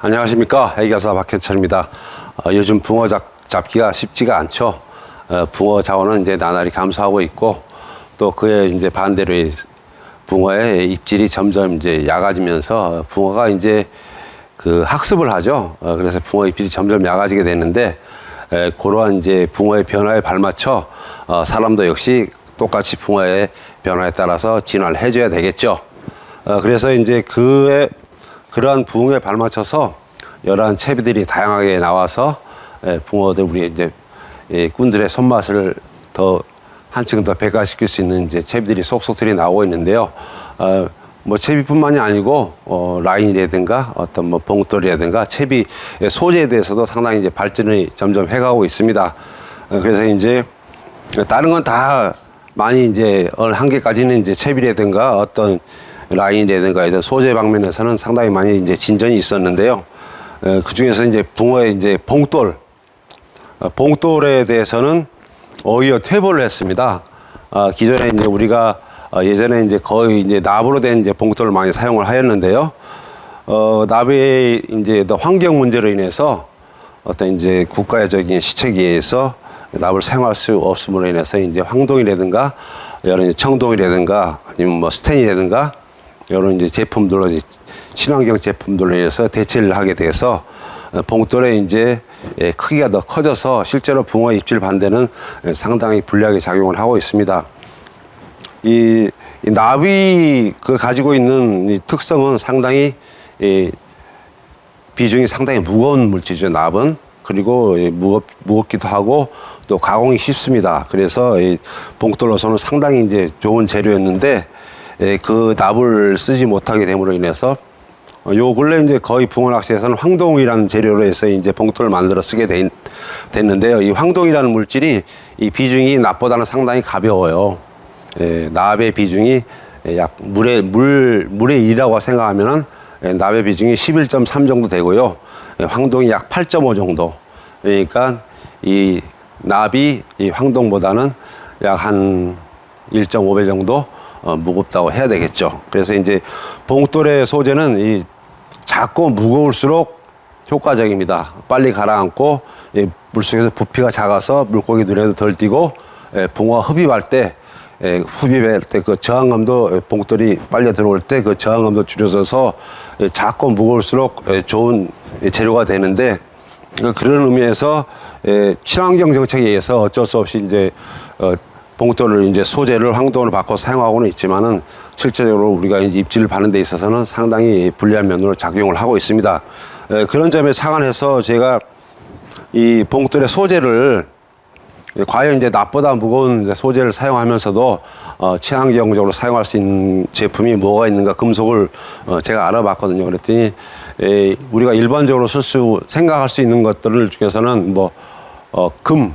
안녕하십니까. 애기가사 박현철입니다. 요즘 붕어 잡기가 쉽지가 않죠. 붕어 자원은 이제 나날이 감소하고 있고, 또 그에 이제 반대로 붕어의 입질이 점점 이제 약아지면서 붕어가 이제 그 학습을 하죠. 그래서 붕어 입질이 점점 약아지게 되는데, 그러한 이제 붕어의 변화에 발맞춰 사람도 역시 똑같이 붕어의 변화에 따라서 진화를 해줘야 되겠죠. 그래서 이제 그러한 붕어에 발맞춰서 여러한 채비들이 다양하게 나와서 붕어들 우리 이제 꾼들의 손맛을 더 한층 더 배가시킬 수 있는 이제 채비들이 속속들이 나오고 있는데요. 뭐 채비뿐만이 아니고 라인이라든가 어떤 뭐 봉돌이라든가 채비 소재에 대해서도 상당히 이제 발전이 점점 해가고 있습니다. 그래서 이제 다른 건 다 많이 이제 어느 한계까지는 이제 채비라든가 어떤 라인이라든가 이런 소재 방면에서는 상당히 많이 이제 진전이 있었는데요. 그 중에서 이제 붕어의 이제 봉돌에 대해서는 오히려 퇴보를 했습니다. 기존에 이제 우리가 예전에 이제 거의 이제 납으로 된 이제 봉돌을 많이 사용을 하였는데요. 납의 이제 환경 문제로 인해서 어떤 이제 국가적인 시책위에서 납을 사용할 수 없음으로 인해서 이제 황동이라든가 여러 이제 청동이라든가 아니면 뭐 스텐이라든가 이런 이제 제품들로 친환경 제품들로 인해서 대체를 하게 돼서 봉돌의 이제 크기가 더 커져서 실제로 붕어 입질 반대는 상당히 불리하게 작용을 하고 있습니다. 이 납이 가지고 있는 이 특성은 상당히 비중이 상당히 무거운 물질이죠. 납은. 그리고 무겁기도 하고 또 가공이 쉽습니다. 그래서 이 봉돌로서는 상당히 이제 좋은 재료였는데 그 납을 쓰지 못하게 됨으로 인해서 요 근래 이제 거의 붕어 낚시에서는 황동이라는 재료로 해서 이제 봉돌을 만들어 쓰게 됐는데요. 이 황동이라는 물질이 이 비중이 납보다는 상당히 가벼워요. 납의 비중이 약 물의 1이라고 생각하면은 납의 비중이 11.3 정도 되고요. 황동이 약 8.5 정도. 그러니까 이 납이 이 황동보다는 약 한 1.5배 정도 무겁다고 해야 되겠죠. 그래서 이제 봉돌의 소재는 이 작고 무거울수록 효과적입니다. 빨리 가라앉고 물속에서 부피가 작아서 물고기 눈에도 덜 띄고 붕어가 흡입할 때 그 저항감도 봉돌이 빨려 들어올 때 그 저항감도 줄여서서 작고 무거울수록 좋은 재료가 되는데 그런 의미에서 친환경 정책에 의해서 어쩔 수 없이 이제 봉돌을 이제 소재를 황동으로 바꿔 사용하고는 있지만은 실제적으로 우리가 이제 입질을 받는 데 있어서는 상당히 불리한 면으로 작용을 하고 있습니다. 그런 점에 착안해서 제가 이 봉돌의 소재를 과연 이제 납보다 무거운 이제 소재를 사용하면서도 친환경적으로 사용할 수 있는 제품이 뭐가 있는가 금속을 제가 알아봤거든요. 그랬더니 우리가 일반적으로 생각할 수 있는 것들 중에서는 뭐 금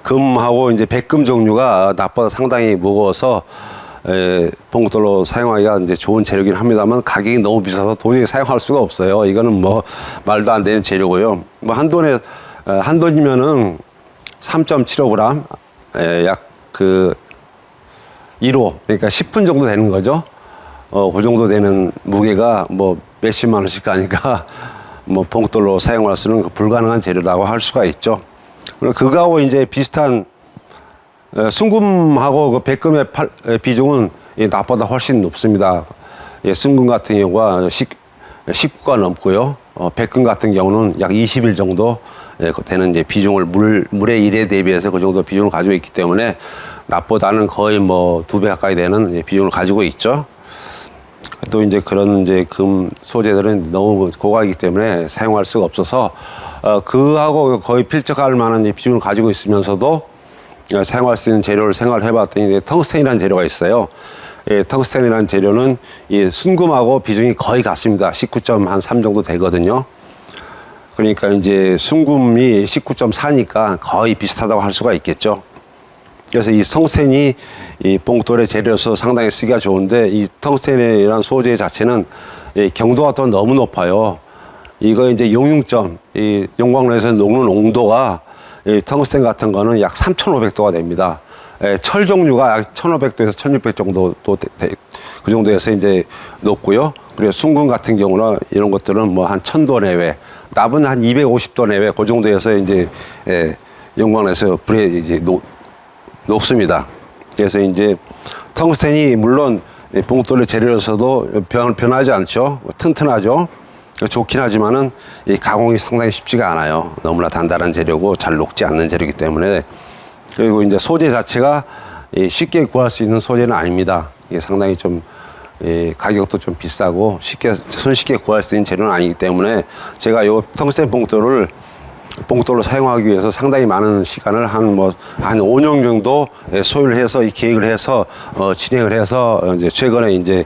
금하고 이제 백금 종류가 납보다 상당히 무거워서 봉돌로 사용하기가 이제 좋은 재료긴 합니다만 가격이 너무 비싸서 도저히 사용할 수가 없어요. 이거는 뭐 말도 안 되는 재료고요. 뭐 한 돈이면은 3.75g 약 1호 그러니까 10분 정도 되는 거죠. 그 정도 되는 무게가 뭐 몇십만 원씩 가니까 뭐 봉돌로 사용할 수는 불가능한 재료라고 할 수가 있죠. 그거하고 이제 비슷한 순금하고 그 백금의 비중은 납보다 훨씬 높습니다. 순금 같은 경우가 19가 넘고요. 백금 같은 경우는 약 20일 정도 되는 이제 비중을 물의 1에 대비해서 그 정도 비중을 가지고 있기 때문에 납보다는 거의 뭐 2배 가까이 되는 비중을 가지고 있죠. 또 이제 그런 이제 금 소재들은 너무 고가이기 때문에 사용할 수가 없어서 그하고 거의 필적할 만한 비중을 가지고 있으면서도 사용할 수 있는 재료를 생각을 해봤더니 텅스텐이라는 재료가 있어요. 텅스텐이라는 재료는 이 순금하고 비중이 거의 같습니다. 19.3 정도 되거든요. 그러니까 이제 순금이 19.4니까 거의 비슷하다고 할 수가 있겠죠. 그래서 이 텅스텐이 이 봉돌의 재료로서 상당히 쓰기가 좋은데 이 텅스텐이라는 소재 자체는 경도가 또 너무 높아요. 이거 이제 용융점, 이 용광로에서 녹는 온도가 이 텅스텐 같은 거는 약 3,500도가 됩니다. 철 종류가 약 1,500도에서 1,600 정도 그 정도에서 이제 높고요. 그리고 순금 같은 경우는 이런 것들은 뭐 한 1000도 내외, 납은 한 250도 내외, 그 정도에서 이제 영광에서 불에 이제 녹습니다. 그래서 이제 텅스텐이 물론 봉돌레 재료로서도 변하지 않죠. 튼튼하죠. 좋긴 하지만은 이 가공이 상당히 쉽지가 않아요. 너무나 단단한 재료고 잘 녹지 않는 재료이기 때문에. 그리고 이제 소재 자체가 쉽게 구할 수 있는 소재는 아닙니다. 이게 상당히 좀 가격도 좀 비싸고 손쉽게 구할 수 있는 재료는 아니기 때문에 제가 요 텅스텐 봉돌로 사용하기 위해서 상당히 많은 시간을 한 5년 정도 소요를 해서 이 계획을 해서 진행을 해서 이제 최근에 이제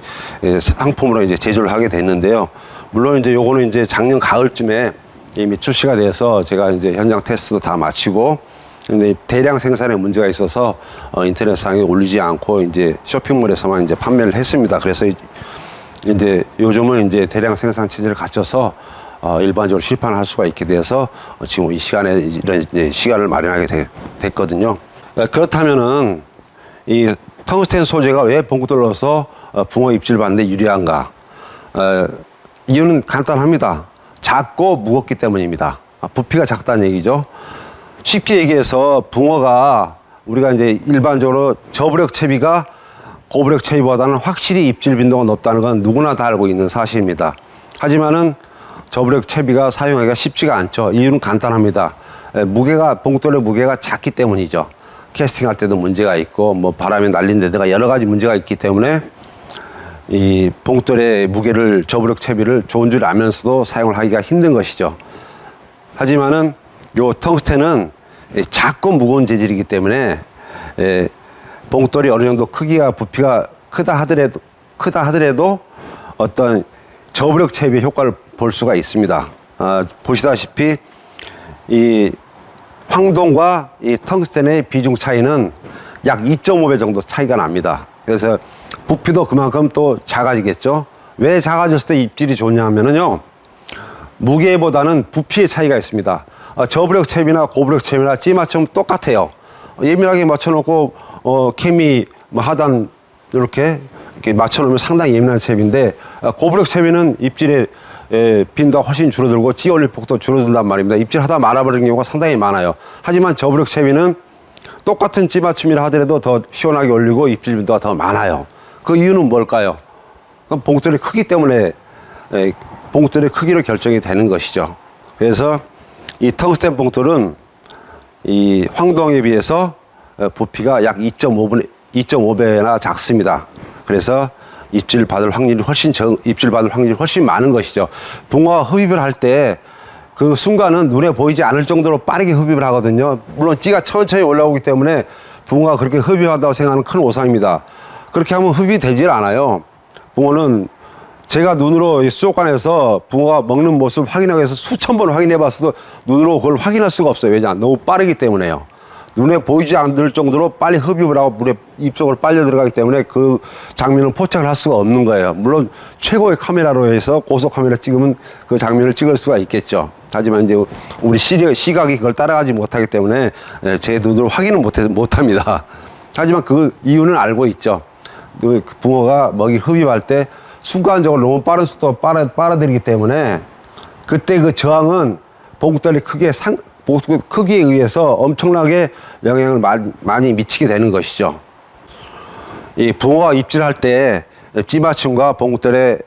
상품으로 이제 제조를 하게 됐는데요. 물론 이제 요거는 이제 작년 가을쯤에 이미 출시가 돼서 제가 이제 현장 테스트도 다 마치고, 근데 대량 생산에 문제가 있어서 인터넷상에 올리지 않고 이제 쇼핑몰에서만 이제 판매를 했습니다. 그래서 이제 요즘은 이제 대량 생산 체제를 갖춰서 일반적으로 시판을 할 수가 있게 돼서 지금 이 시간에 이런 시간을 마련하게 됐거든요. 그렇다면은 이 텅스텐 소재가 왜 봉돌로서 붕어 입질 받는데 유리한가? 이유는 간단합니다. 작고 무겁기 때문입니다. 부피가 작다는 얘기죠. 쉽게 얘기해서 붕어가 우리가 이제 일반적으로 저부력 채비가 고부력 채비보다는 확실히 입질 빈도가 높다는 건 누구나 다 알고 있는 사실입니다. 하지만은 저부력 채비가 사용하기가 쉽지가 않죠. 이유는 간단합니다. 봉돌의 무게가 작기 때문이죠. 캐스팅할 때도 문제가 있고 뭐 바람에 날린 데다가 여러 가지 문제가 있기 때문에 이 봉돌의 무게를 저부력 채비를 좋은 줄 알면서도 사용을 하기가 힘든 것이죠. 하지만은 요 텅스텐은 작고 무거운 재질이기 때문에 봉돌이 어느 정도 크기가 부피가 크다 하더라도 어떤 저부력 채비의 효과를 볼 수가 있습니다. 보시다시피 이 황동과 이 텅스텐의 비중 차이는 약 2.5배 정도 차이가 납니다. 그래서 부피도 그만큼 또 작아지겠죠. 왜 작아졌을 때 입질이 좋냐 하면은요, 무게보다는 부피의 차이가 있습니다. 저부력 채비나 고부력 채비나 찌맞춤 똑같아요. 예민하게 맞춰놓고 케미 하단 이렇게 맞춰놓으면 상당히 예민한 채비인데, 고부력 채비는 입질의 빈도가 훨씬 줄어들고 찌 올릴 폭도 줄어든단 말입니다. 입질하다 말아버리는 경우가 상당히 많아요. 하지만 저부력 채비는 똑같은 찌 맞춤이라 하더라도 더 시원하게 올리고 입질 빈도가 더 많아요. 그 이유는 뭘까요? 그럼 봉돌의 크기 때문에 봉돌의 크기로 결정이 되는 것이죠. 그래서 이 텅스텐 봉돌은 이 황동에 비해서 부피가 약 2.5배나 작습니다. 그래서 입질 받을 확률이 훨씬 많은 것이죠. 붕어가 흡입을 할 때 그 순간은 눈에 보이지 않을 정도로 빠르게 흡입을 하거든요. 물론 찌가 천천히 올라오기 때문에 붕어가 그렇게 흡입한다고 생각하는 큰 오산입니다. 그렇게 하면 흡입이 되질 않아요. 붕어는 제가 눈으로 수족관에서 붕어가 먹는 모습 확인하기 위해서 수천 번 확인해 봤어도 눈으로 그걸 확인할 수가 없어요. 왜냐? 너무 빠르기 때문에요. 눈에 보이지 않을 정도로 빨리 흡입을 하고 물에 입속으로 빨려 들어가기 때문에 그 장면을 포착을 할 수가 없는 거예요. 물론 최고의 카메라로 해서 고속 카메라 찍으면 그 장면을 찍을 수가 있겠죠. 하지만 이제 우리 시각이 그걸 따라가지 못하기 때문에 제 눈으로 확인은 못합니다. 하지만 그 이유는 알고 있죠. 붕어가 먹이 흡입할 때 순간적으로 너무 빠른 속도로 빨아들이기 때문에 그때 그 저항은 봉돌의 크기에 의해서 엄청나게 영향을 많이 미치게 되는 것이죠. 이 붕어가 입질할 때 찌맞춤과 봉돌에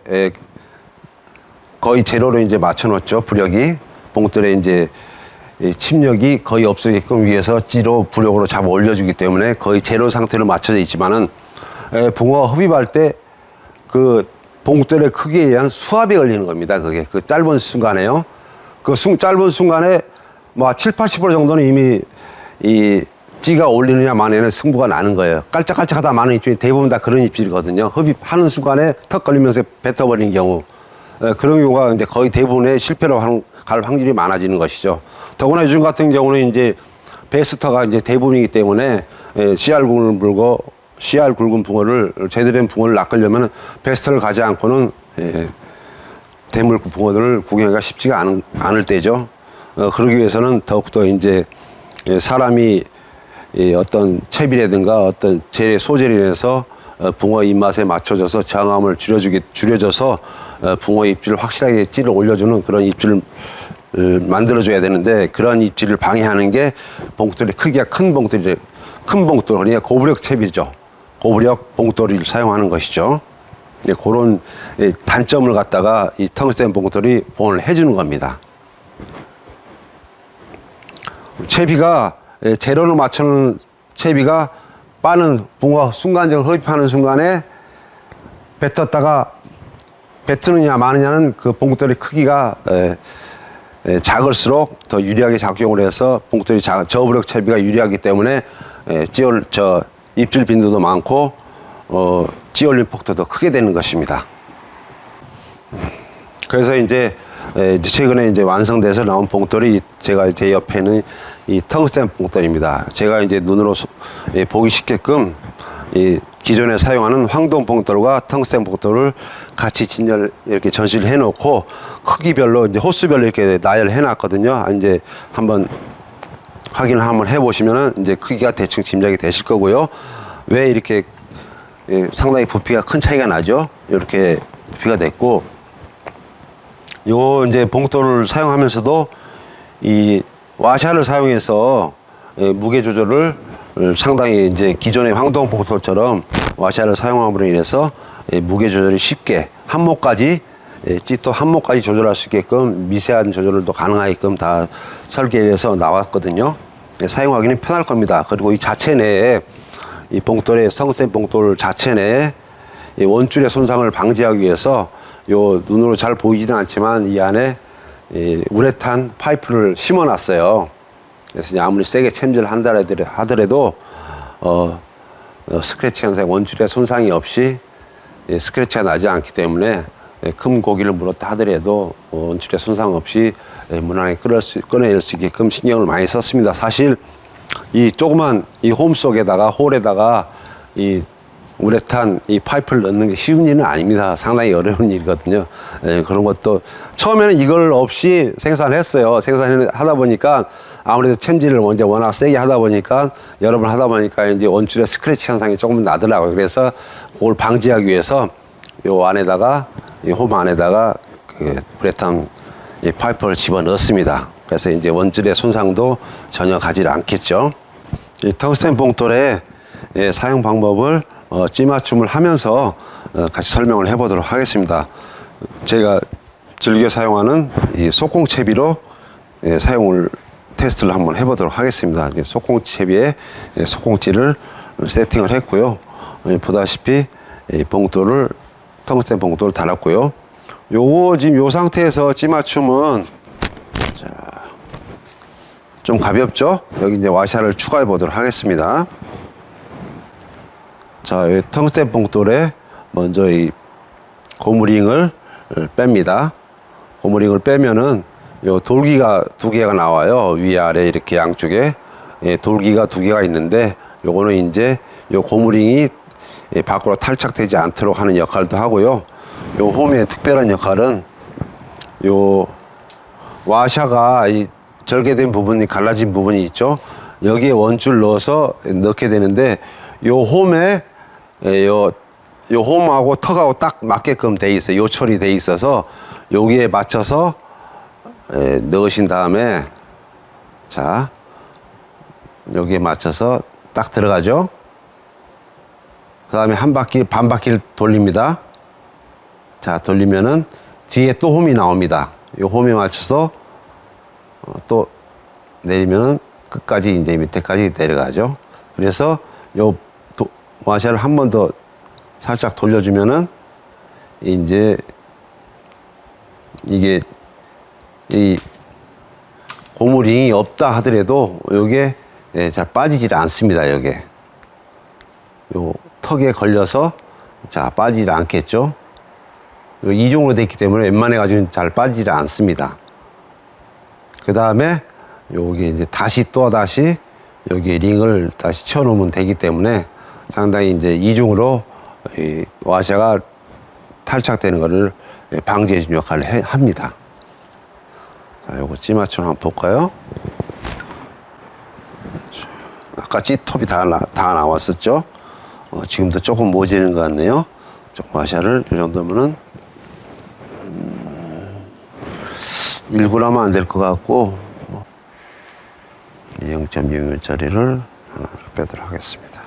거의 제로로 이제 맞춰놓죠. 부력이 봉돌에 이제 침력이 거의 없게끔 위해서 찌로 부력으로 잡아 올려주기 때문에 거의 제로 상태로 맞춰져 있지만은 붕어가 흡입할 때 그 봉돌의 크기에 의한 수압이 걸리는 겁니다. 그게 그 짧은 순간에요. 그 짧은 순간에 뭐 70~80% 정도는 이미 이 찌가 올리느냐 마느냐는 승부가 나는 거예요. 깔짝깔짝하다 마는 입질이 대부분 다 그런 입질이거든요. 흡입하는 순간에 턱 걸리면서 뱉어버리는 경우, 그런 경우가 이제 거의 대부분의 실패로 갈 확률이 많아지는 것이죠. 더구나 요즘 같은 경우는 이제 베스터가 이제 대부분이기 때문에 CR 굵은 붕어를 제대로 된 붕어를 낚으려면 베스터를 가지 않고는 대물 붕어들을 구경하기가 쉽지가 않을 때죠. 그러기 위해서는 더욱더 이제 사람이 어떤 채비라든가 어떤 재래 소재로 인해서 붕어 입맛에 맞춰져서 저항함을 줄여줘서 붕어 입질을 확실하게 찌를 올려주는 그런 입질을 만들어줘야 되는데, 그런 입질을 방해하는 게 봉돌이 크기가 큰 봉돌, 그러니까 고부력 채비죠. 고부력 봉돌이를 사용하는 것이죠. 그런 단점을 갖다가 이 텅스텐 봉돌이 보완을 해주는 겁니다. 채비가 재료를 맞추는 채비가 빠는 붕어 순간적으로 흡입하는 순간에 뱉느냐 마느냐는 그 봉돌이 크기가 작을수록 더 유리하게 작용을 해서 봉돌이 저부력 채비가 유리하기 때문에 입질 빈도도 많고 찌올림 폭도 더 크게 되는 것입니다. 그래서 이제 최근에 이제 완성돼서 나온 봉돌이 제가 제 옆에는 이 텅스텐 봉돌입니다. 제가 이제 눈으로 보기 쉽게끔 이 기존에 사용하는 황동 봉돌과 텅스텐 봉돌을 같이 이렇게 전시를 해놓고 크기별로 이제 호수별로 이렇게 나열해 놨거든요. 이제 한번 확인을 한번 해보시면은 이제 크기가 대충 짐작이 되실 거고요. 왜 이렇게 상당히 부피가 큰 차이가 나죠? 이렇게 부피가 됐고, 요 이제 봉돌을 사용하면서도 이 와샤를 사용해서 무게 조절을 상당히 이제 기존의 황동 봉돌처럼 와샤를 사용함으로 인해서 무게 조절이 쉽게 찌또 한모까지 조절할 수 있게끔 미세한 조절도 가능하게끔 다 설계해서 나왔거든요. 사용하기는 편할 겁니다. 그리고 이 자체 내에 이 봉돌의 텅스텐 봉돌 자체 내에 이 원줄의 손상을 방지하기 위해서 요 눈으로 잘 보이지는 않지만 이 안에 이 우레탄 파이프를 심어 놨어요. 그래서 아무리 세게 챔질을 하더라도 스크래치 현상, 원줄의 손상이 없이 스크래치가 나지 않기 때문에 큰 고기를 물었다 하더라도 원줄의 손상 없이 무난하게 꺼내낼 수 있게끔 신경을 많이 썼습니다. 사실 이 조그만 이 홈 속에다가 홀에다가 이 우레탄 이 파이프를 넣는 게 쉬운 일은 아닙니다. 상당히 어려운 일이거든요. 그런 것도 처음에는 이걸 없이 생산했어요. 생산하다 보니까 아무래도 챔질을 먼저 워낙 세게 하다 보니까 여러 번 하다 보니까 이제 원줄의 스크래치 현상이 조금 나더라고요. 그래서 그걸 방지하기 위해서 요 안에다가 이 홈 안에다가 그 우레탄 이 파이프를 집어 넣었습니다. 그래서 이제 원줄의 손상도 전혀 가지 않겠죠. 이 텅스텐 봉돌의 사용 방법을 찌맞춤을 하면서 같이 설명을 해보도록 하겠습니다. 제가 즐겨 사용하는 이 속공채비로 테스트를 한번 해보도록 하겠습니다. 속공채비에 속공찌를 세팅을 했고요. 보다시피 봉돌을 텅스텐 봉돌을 달았고요. 요거 지금 요 상태에서 찌맞춤은 좀 가볍죠? 여기 이제 와샤를 추가해 보도록 하겠습니다. 자, 이 텅스텐 봉돌에 먼저 이 고무링을 뺍니다. 고무링을 빼면은 요 돌기가 두 개가 나와요. 위아래 이렇게 양쪽에 돌기가 두 개가 있는데, 요거는 이제 요 고무링이 밖으로 탈착되지 않도록 하는 역할도 하고요. 요 홈의 특별한 역할은 요 와샤가 이 절개된 부분이 갈라진 부분이 있죠. 여기에 원줄 넣어서 넣게 되는데, 요 홈에 요 홈하고 턱하고 딱 맞게끔 돼 있어요. 요철이 돼 있어서 여기에 맞춰서 넣으신 다음에, 자, 여기에 맞춰서 딱 들어가죠. 그 다음에 반 바퀴를 돌립니다. 자, 돌리면은 뒤에 또 홈이 나옵니다. 이 홈에 맞춰서 또 내리면은 끝까지 이제 밑에까지 내려가죠. 그래서 요 와샤를 한 번 더 살짝 돌려주면은 이제 이게 이 고무링이 없다 하더라도 요게 잘 빠지질 않습니다. 요게 요 턱에 걸려서 자 빠지질 않겠죠. 요 이중으로 되어 있기 때문에 웬만해 가지고는 잘 빠지질 않습니다. 그 다음에 여기 이제 다시 여기 링을 다시 채워 놓으면 되기 때문에 상당히 이제 이중으로 이 와샤가 탈착되는 것을 방지해 주는 역할을 합니다. 자, 요거 찌맞춤 한번 볼까요? 아까 찌톱이 다 나왔었죠? 지금도 조금 모자는 것 같네요. 조금 와샤를 이 정도면은 1g은 안 될 것 같고 0.6mm짜리를 하나 빼도록 하겠습니다.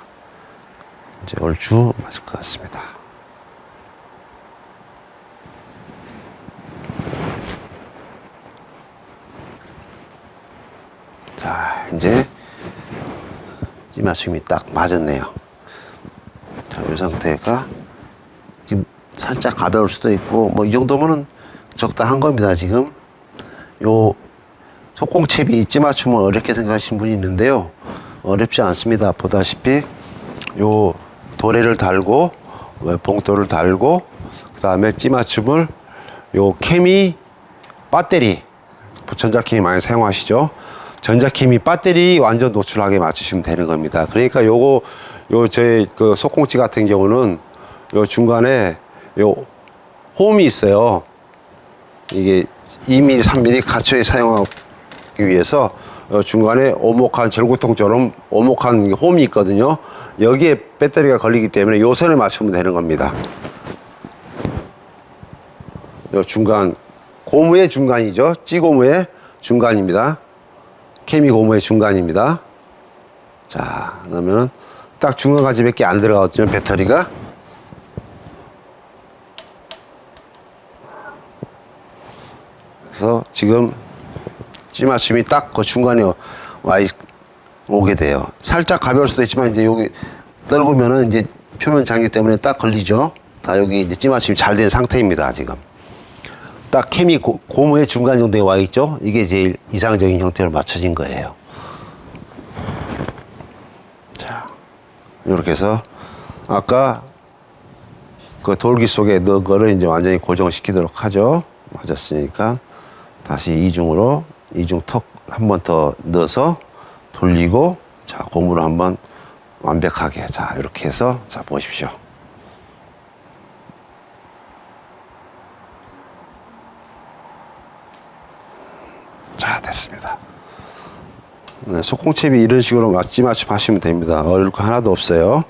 이제 얼추 맞을 것 같습니다. 자, 이제 찌맞춤이 딱 맞았네요. 자, 이 상태가 지금 살짝 가벼울 수도 있고 뭐 이 정도면은 적당한 겁니다. 지금 요 속공채비 찌맞춤을 어렵게 생각하시는 분이 있는데요, 어렵지 않습니다. 보다시피 요 도래를 달고 봉돌을 달고 그 다음에 찌맞춤을 요 케미 배터리, 전자케미 많이 사용하시죠. 전자케미 배터리 완전 노출하게 맞추시면 되는 겁니다. 그러니까 요거 저희 그 속공찌 같은 경우는 요 중간에 요 홈이 있어요. 이게 2mm, 3mm 갇혀에 사용하기 위해서 중간에 오목한 절구통처럼 오목한 홈이 있거든요. 여기에 배터리가 걸리기 때문에 요 선에 맞추면 되는 겁니다. 요 중간, 고무의 중간이죠. 찌고무의 중간입니다. 케미 고무의 중간입니다. 자, 그러면은 딱 중간까지 밖에 안 들어가거든요, 배터리가. 그래서 지금 찌맞춤이 딱 그 중간에 오게 돼요. 살짝 가벼울 수도 있지만 이제 여기 넓으면은 이제 표면 장기 때문에 딱 걸리죠. 다 여기 이제 찌맞춤이 잘 된 상태입니다. 지금 딱 케미 고무의 중간 정도에 와 있죠. 이게 제일 이상적인 형태로 맞춰진 거예요. 자, 이렇게 해서 아까 그 돌기 속에 넣은 거를 이제 완전히 고정시키도록 하죠. 맞았으니까 다시 이중 턱 한 번 더 넣어서 돌리고, 자, 고무를 한번 완벽하게, 자, 이렇게 해서, 자, 보십시오. 자, 됐습니다. 네, 속공채비 이런 식으로 찌맞춤 하시면 됩니다. 어려울 거 하나도 없어요.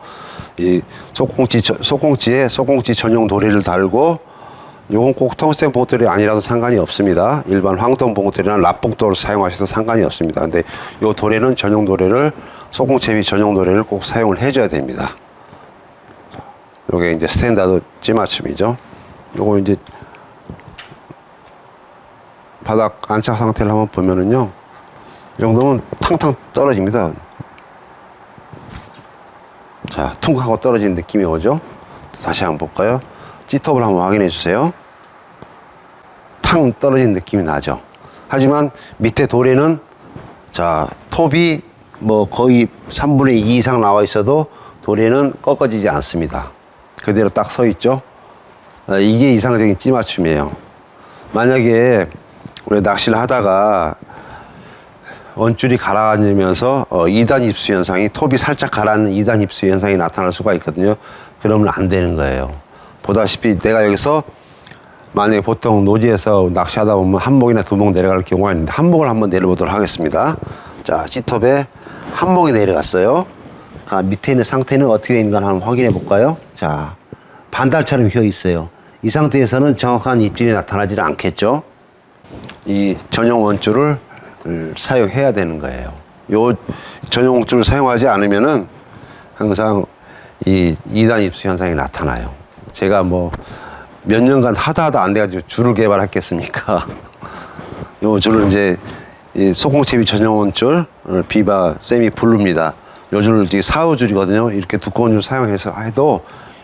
이 속공찌에 속공찌 전용 도리를 달고, 요건 꼭 텅스텐 봉돌이 아니라도 상관이 없습니다. 일반 황동 봉돌이나 납봉돌을 사용하셔도 상관이 없습니다. 근데 요 도래는 전용 도래를, 속공채비 전용 도래를 꼭 사용을 해줘야 됩니다. 요게 이제 스탠다드 찌맞춤이죠. 요거 이제 바닥 안착 상태를 한번 보면은요, 이 정도면 탕탕 떨어집니다. 자, 퉁 하고 떨어진 느낌이 오죠. 다시 한번 볼까요? G톱을 한번 확인해 주세요. 탕 떨어진 느낌이 나죠. 하지만 밑에 도래는, 자, 톱이 뭐 거의 3분의 2 이상 나와 있어도 도래는 꺾어지지 않습니다. 그대로 딱 서 있죠. 이게 이상적인 찌맞춤이에요. 만약에 우리 낚시를 하다가 원줄이 가라앉으면서 2단 입수 현상이, 톱이 살짝 가라앉는 2단 입수 현상이 나타날 수가 있거든요. 그러면 안 되는 거예요. 보다시피 내가 여기서 만약에 보통 노지에서 낚시하다 보면 한 목이나 두 목 내려갈 경우가 있는데, 한 목을 한번 내려보도록 하겠습니다. 자, G톱에 한 목이 내려갔어요. 밑에 있는 상태는 어떻게 있는가 한번 확인해 볼까요? 자, 반달처럼 휘어 있어요. 이 상태에서는 정확한 입질이 나타나지 않겠죠. 이 전용 원줄을 사용해야 되는 거예요. 요 전용 원줄을 사용하지 않으면은 항상 이 2단 입수 현상이 나타나요. 제가 뭐 몇 년간 하다 안 돼가지고 줄을 개발했겠습니까? 요 줄은 이제 이 속공채비 전용 원줄, 비바 세미 블루입니다. 요 줄을 이제 4호 줄이거든요. 이렇게 두꺼운 줄 사용해서 해도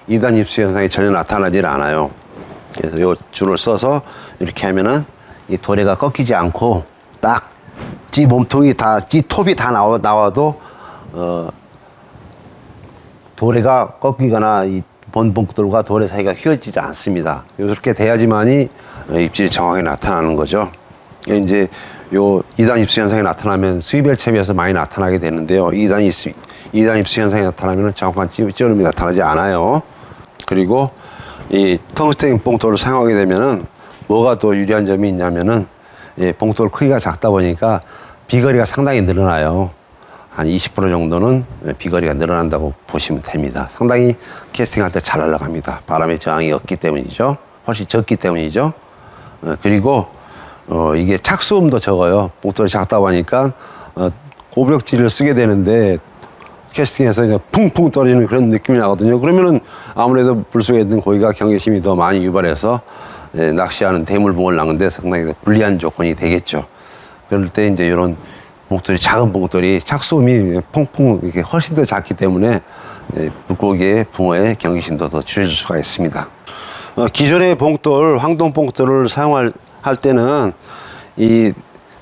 2단 입수 현상이 전혀 나타나질 않아요. 그래서 요 줄을 써서 이렇게 하면은 이 도래가 꺾이지 않고 딱 찌 몸통이 다, 찌 톱이 다 나와도 도래가 꺾이거나 이 본봉돌과 도래 사이가 휘어지지 않습니다. 이렇게 돼야지만이 입질이 정확하게 나타나는 거죠. 이제 요 2단 입수 현상이 나타나면 수입별 채비에서 많이 나타나게 되는데요. 2단 입수 현상이 나타나면 정확한 찌르름이 나타나지 않아요. 그리고 이 텅스텐 봉돌을 사용하게 되면은 뭐가 또 유리한 점이 있냐면은, 봉돌 크기가 작다 보니까 비거리가 상당히 늘어나요. 한 20% 정도는 비거리가 늘어난다고 보시면 됩니다. 상당히 캐스팅할 때 잘 날아갑니다. 바람의 저항이 없기 때문이죠. 훨씬 적기 때문이죠. 그리고 이게 착수음도 적어요. 봉돌이 작다 보니까 고부력질을 쓰게 되는데 캐스팅에서 그냥 풍풍 떨어지는 그런 느낌이 나거든요. 그러면은 아무래도 물속에 있는 고기가 경계심이 더 많이 유발해서 낚시하는 대물봉을 낚는데 상당히 불리한 조건이 되겠죠. 그럴 때 이제 이런 봉돌이, 작은 봉돌이 착수음이 퐁퐁 이렇게 훨씬 더 작기 때문에 물고기의 붕어의 경계심도 더 줄여줄 수가 있습니다. 기존의 봉돌, 황동 봉돌을 사용할 때는 이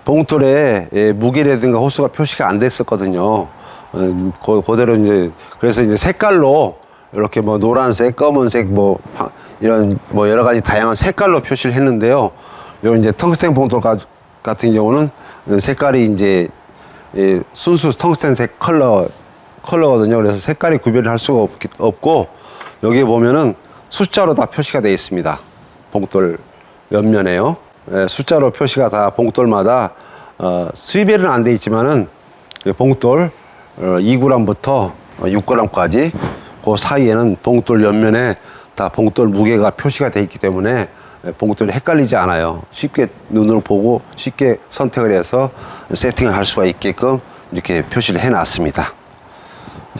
봉돌에 무게라든가 호수가 표시가 안 됐었거든요. 그대로 이제 그래서 이제 색깔로 이렇게 뭐 노란색, 검은색 뭐 이런 뭐 여러 가지 다양한 색깔로 표시를 했는데요. 요 이제 텅스텐 봉돌 같은 경우는 색깔이 이제 순수 텅스텐색 컬러거든요. 그래서 색깔이 구별을 할 수가 없고 여기에 보면은 숫자로 다 표시가 되어 있습니다. 봉돌 옆면에요. 숫자로 표시가 다 봉돌마다 수입에는 안 돼 있지만은 봉돌 2g부터 6g까지 그 사이에는 봉돌 옆면에 다 봉돌 무게가 표시가 되어 있기 때문에 봉돌이 헷갈리지 않아요. 쉽게 눈으로 보고 쉽게 선택을 해서 세팅을 할 수가 있게끔 이렇게 표시를 해 놨습니다.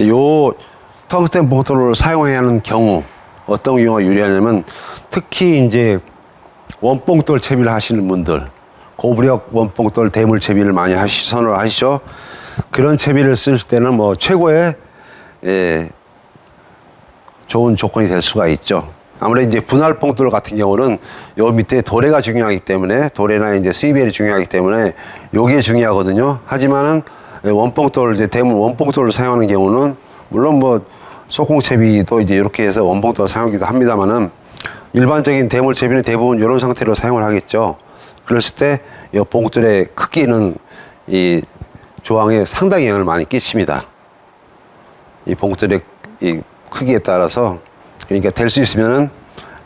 요 텅스텐 봉돌을 사용해야 하는 경우 어떤 경우가 유리하냐면 특히 이제 원봉돌 채비를 하시는 분들, 고부력 원봉돌 대물 채비를 많이 선호를 하시죠. 그런 채비를 쓸 때는 뭐 최고의 좋은 조건이 될 수가 있죠. 아무래도 이제 분할 봉돌 같은 경우는 요 밑에 도래가 중요하기 때문에, 도래나 이제 스위벨이 중요하기 때문에 요게 중요하거든요. 하지만은 원봉돌, 이제 대물 원봉돌을 사용하는 경우는 물론 뭐 소콩채비도 이제 이렇게 해서 원봉돌을 사용하기도 합니다만은 일반적인 대물 채비는 대부분 이런 상태로 사용을 하겠죠. 그랬을 때 이 봉돌의 크기는 이 조항에 상당히 영향을 많이 끼칩니다. 이 봉돌의 이 크기에 따라서, 그러니까 될 수 있으면은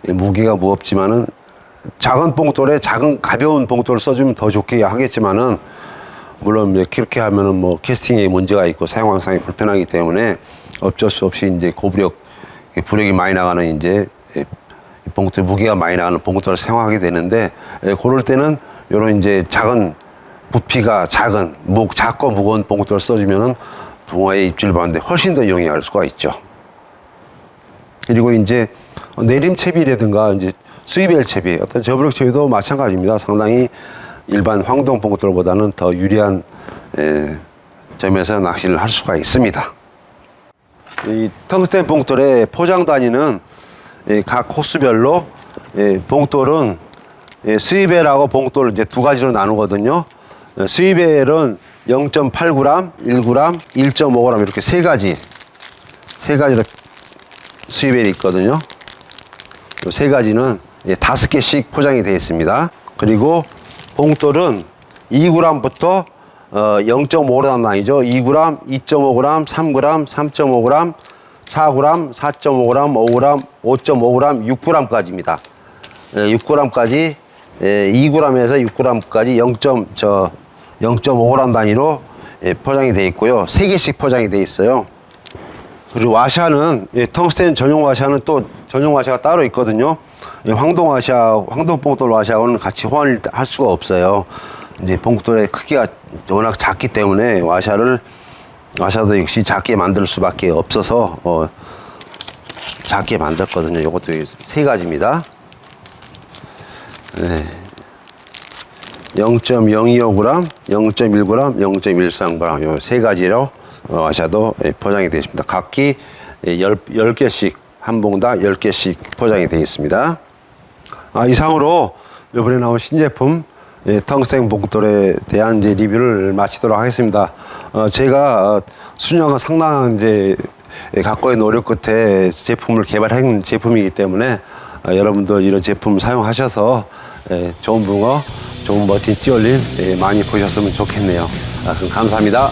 무게가 무겁지만은 작은 봉돌에 작은 가벼운 봉돌을 써주면 더 좋게 하겠지만은 물론 그렇게 하면은 뭐 캐스팅에 문제가 있고 사용 항상이 불편하기 때문에 어쩔 수 없이 이제 고부력 부력이 많이 나가는 이제 봉돌 무게가 많이 나가는 봉돌을 사용하게 되는데, 그럴 때는 요런 이제 작은 부피가 작은 작고 무거운 봉돌을 써주면은 붕어의 입질 받는데 훨씬 더 용이할 수가 있죠. 그리고 이제 내림채비라든가 이제 스위벨 채비, 어떤 저부력 채비도 마찬가지입니다. 상당히 일반 황동 봉돌보다는 더 유리한 점에서 낚시를 할 수가 있습니다. 이 텅스텐 봉돌의 포장 단위는 각 호수별로 봉돌은 스위벨하고 봉돌 이제 두 가지로 나누거든요. 스위벨은 0.8g, 1g, 1.5g 이렇게 세 가지로 스위벨이 있거든요. 이 세 가지는 5개씩 포장이 되어 있습니다. 그리고 봉돌은 2g부터 0.5g 나뉘죠. 2g, 2.5g, 3g, 3.5g, 4g, 4.5g, 5g, 5.5g, 6g까지입니다. 6g까지 2g에서 6g까지 0.5g 단위로 포장이 되어 있고요. 3개씩 포장이 되어 있어요. 그리고 와샤는 텅스텐 전용 와샤는 또 전용 와샤가 따로 있거든요. 황동 와샤, 황동 봉돌 와샤하고는 같이 호환을 할 수가 없어요. 이제 봉돌의 크기가 워낙 작기 때문에 와샤도 역시 작게 만들 수밖에 없어서 작게 만들었거든요. 이것도 세 가지입니다. 0.025g, 0.1g, 0.13g 요 세 가지로 와샤도 포장이 되어 있습니다. 각기 10개씩 한 봉당 10개씩 포장이 되어 있습니다. 이상으로 이번에 나온 신제품 텅스텐 봉돌에 대한 이제 리뷰를 마치도록 하겠습니다. 제가 수년간 상당한 이제 각고의 노력 끝에 제품을 개발한 제품이기 때문에 여러분도 이런 제품 사용하셔서 좋은 붕어, 좋은 멋진 찌올림 많이 보셨으면 좋겠네요. 그럼 감사합니다.